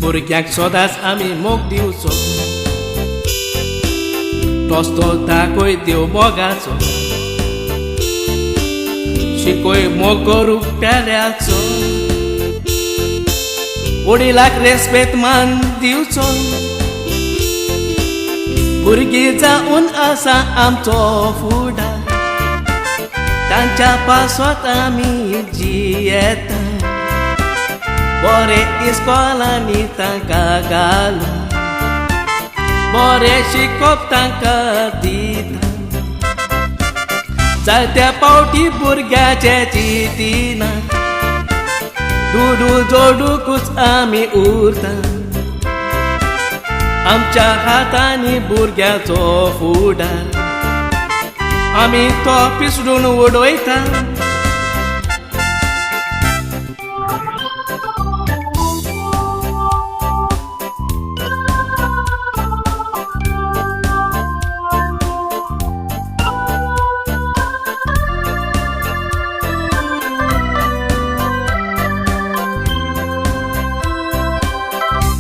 भुरग्यांक सदांच आमी मोग दिवचो रस्तो दाखय देव मोगाचो शिकोय मोग करूंक पेल्याचो वडिलांक रेस्पेद मान दिवचो भुरगीं जावन आसा आमचो फुडार तांच्या पासत आमी जियेता बरे इस्कॉलांनी तांकां घालून बरें शिकोवप तांकां दिता जायत्या पावटी भुरग्याचे चिंतिनात दुडू जोडूकूच आमी उरता आमच्या हातांनी भुरग्याचो फुडार आमी तो पिसडून उडयता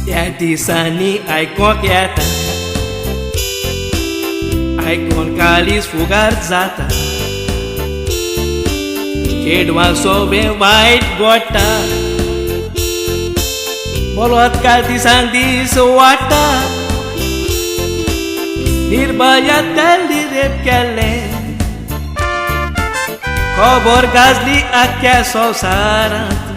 त्या दिसांनी आयकोंक येता आयकोन काळीज फुगार जाता चेडवां सोबे वायट गोडटा बलात्कार दिसान दीस वाडटा निर्भयातली रेप केल्ले खबर गाजली आख्या संवसारांत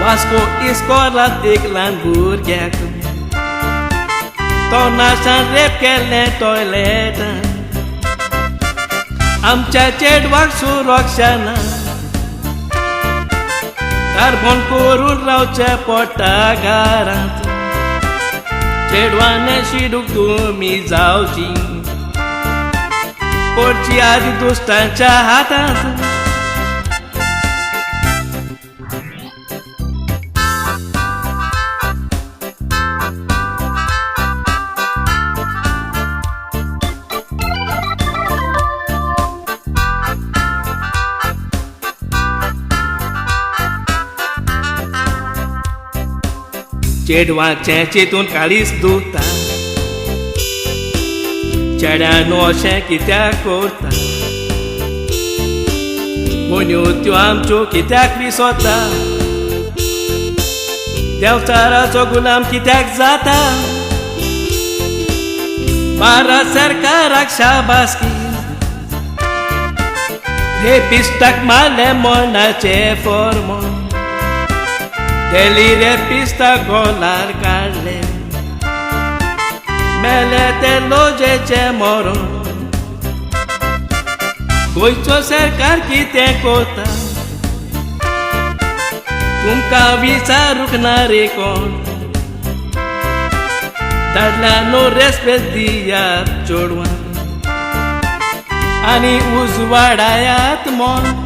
वास्को इस्कॉलांत एक ल्हान भुरग्याक तो नाशान रेप केल्लें टॉयलेटांत आमच्या चेडवाक सुरक्षा ना कार्बन करून रावचें पडटा घरांत चेडवान शिडूक तुमी जावची पडची आदी दुश्टांच्या हातांत चेडवांचें चिंतून काळीज दुखता चेड्यान अशें कित्याक करता मोन्यो त्यो आमच्यो कित्याक विसरता देंवचाराचो गुलाम कित्याक जाता भारत सरकाराक शाबासकी रेपिस्टाक मारले मरणाचें फर्मोन दिल्ली रेपिस्ता गोलार काडले मेले ते लोजेचे मरण गोंयचो सरकार कितें करता तुमकां विचारूंक ना रे कोण दादल्यांनो रेस्पेद दियात चेडवांक आनी उजवाडायात मन